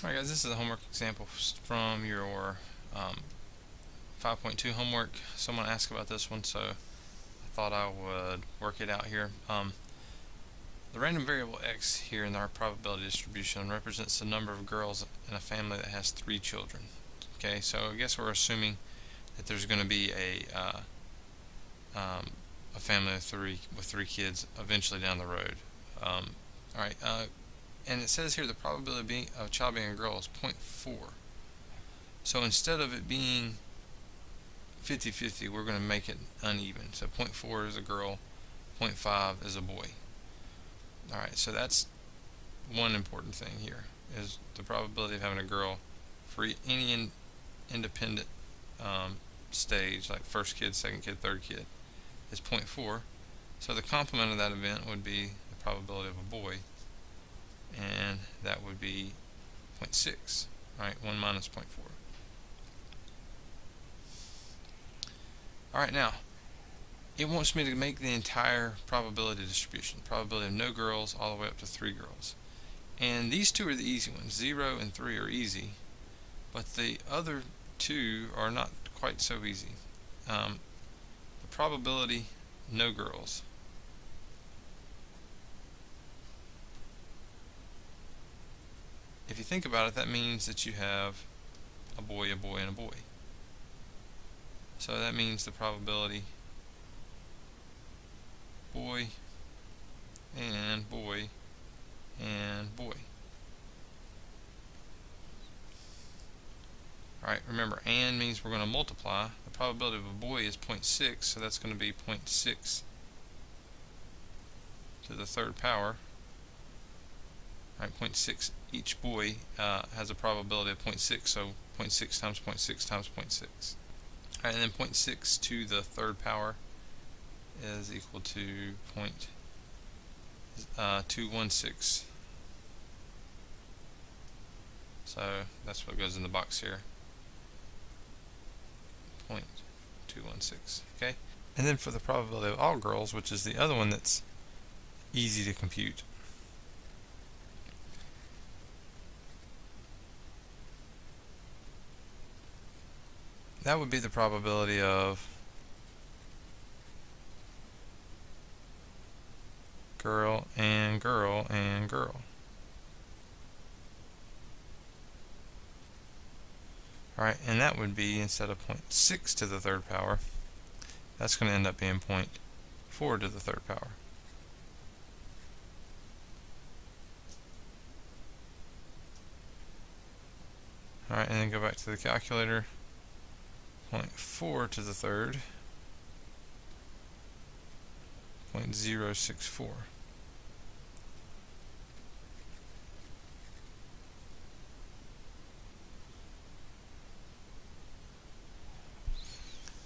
Alright guys, this is a homework example from your 5.2 homework. Someone asked about this one, so I thought I would work it out here. The random variable x here in our probability distribution represents the number of girls in a family that has 3 children. Okay, so I guess we're assuming that there's going to be a family of 3 kids eventually down the road. Alright, and it says here the probability of a child being a girl is 0.4. So instead of it being 50-50, we're going to make it uneven. So 0.4 is a girl, 0.5 is a boy. Alright, so that's one important thing here, is the probability of having a girl for any independent stage, like first kid, second kid, third kid, is 0.4. So the complement of that event would be the probability of a boy, and that would be 0.6. Alright, 1 minus 0.4. Alright, now it wants me to make the entire probability distribution, probability of no girls all the way up to 3 girls. And these two are the easy ones. 0 and 3 are easy, but the other two are not quite so easy. The probability no girls. If you think about it, that means that you have a boy, and a boy. So that means the probability boy and boy and boy. Alright, remember, and means we're going to multiply. The probability of a boy is 0.6, so that's going to be 0.6 to the third power. Alright, 0.6, each boy has a probability of 0.6, so 0.6 times 0.6 times 0.6. Alright, and then 0.6 to the third power is equal to 0.216. So that's what goes in the box here. 0.216. Okay? And then for the probability of all girls, which is the other one that's easy to compute. That would be the probability of girl and girl and girl. Alright, and that would be, instead of 0.6 to the third power, that's going to end up being 0.4 to the third power. Alright, and then go back to the calculator. 0.4 to the third, 0.064.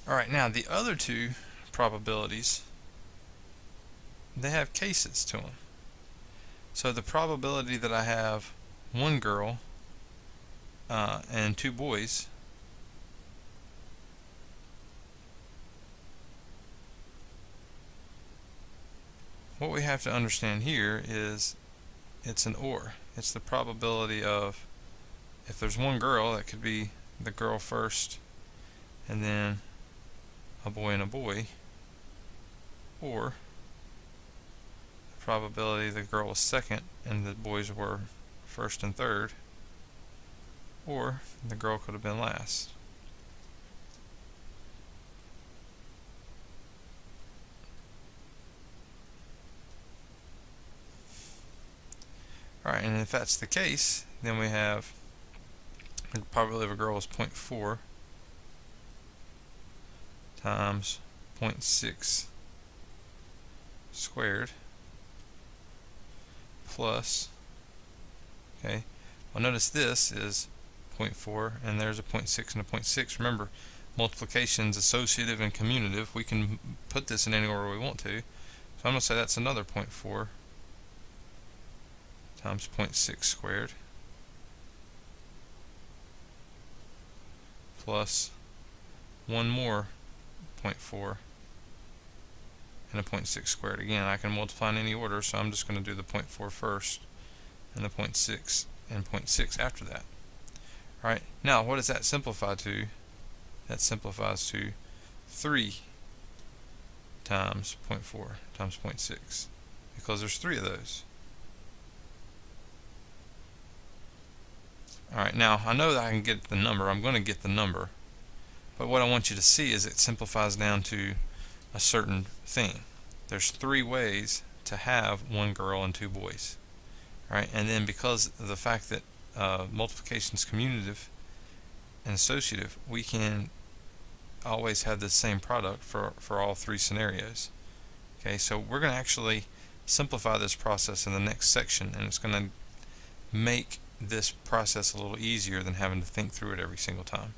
Alright, now the other two probabilities, they have cases to them. So the probability that I have 1 girl and 2 boys, what we have to understand here is it's an or. It's the probability of, if there's 1 girl, that could be the girl first and then a boy and a boy, or the probability the girl was second and the boys were first and third, or the girl could have been last. Alright, and if that's the case, then we have the probability of a girl is 0.4 times 0.6 squared plus, okay, well notice this is 0.4 and there's a 0.6 and a 0.6. Remember, multiplication's associative and commutative. We can put this in any order we want to. So I'm going to say that's another 0.4 times 0.6 squared plus 1 more 0.4 and a 0.6 squared. Again, I can multiply in any order, so I'm just going to do the 0.4 first and the 0.6 and 0.6 after that. Alright, now what does that simplify to? That simplifies to 3 times 0.4 times 0.6, because there's 3 of those. Alright, now I know that I can get the number. I'm going to get the number. But what I want you to see is it simplifies down to a certain thing. There's 3 ways to have 1 girl and 2 boys. Alright, and then because of the fact that multiplication is commutative and associative, we can always have the same product for all 3 scenarios. Okay, so we're going to actually simplify this process in the next section, and it's going to make this process a little easier than having to think through it every single time.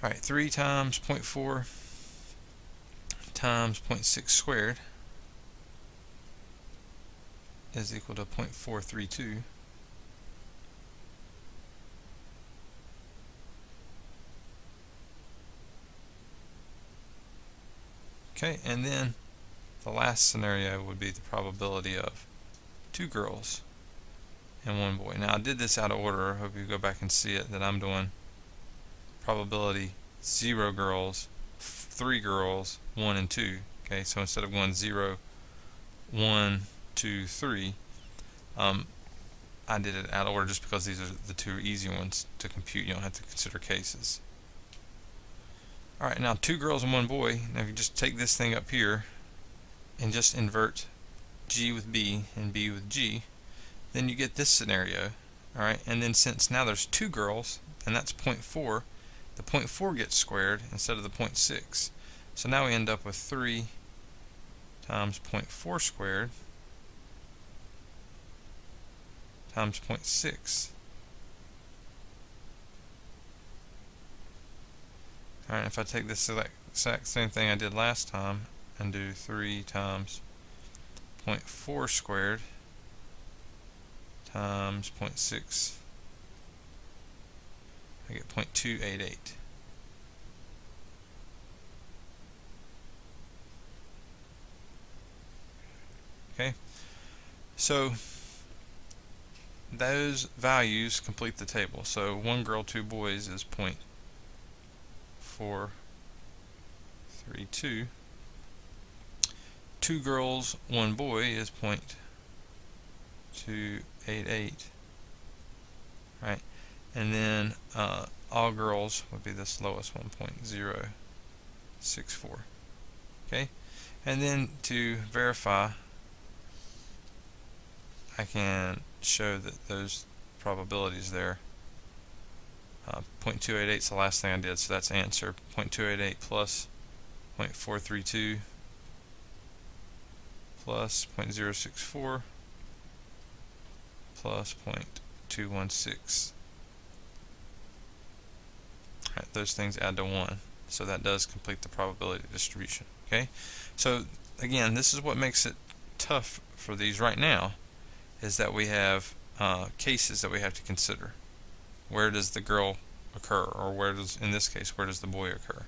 Alright, 3 times 0.4 times 0.6 squared is equal to 0.432. Okay, and then the last scenario would be the probability of 2 girls and 1 boy. Now I did this out of order. I hope you go back and see it, that I'm doing probability 0 girls, 3 girls, 1 and 2. Okay, so instead of going 0, 1, 2, 3, I did it out of order just because these are the 2 easy ones to compute. You don't have to consider cases. Alright, now 2 girls and 1 boy. Now if you just take this thing up here and just invert G with B and B with G, then you get this scenario. Alright, and then since now there's 2 girls, and that's 0.4, the 0.4 gets squared instead of the 0.6. So now we end up with 3 times 0.4 squared times 0.6. Alright, if I take this exact same thing I did last time and do 3 times 0.4 squared times 0.6, I get 0.288. Okay, so those values complete the table. So 1 girl, 2 boys is 0.432. 2 girls, 1 boy is 0.288. Right, and then all girls would be this lowest one, 0.064. Okay, and then to verify, I can show that those probabilities there. 0.288 is the last thing I did, so that's answer. 0.288 plus 0.432 plus 0.064 plus 0.216. Alright, those things add to 1, so that does complete the probability distribution. Okay, so again, this is what makes it tough for these right now, is that we have cases that we have to consider. Where does the girl occur, or where does, in this case, where does the boy occur?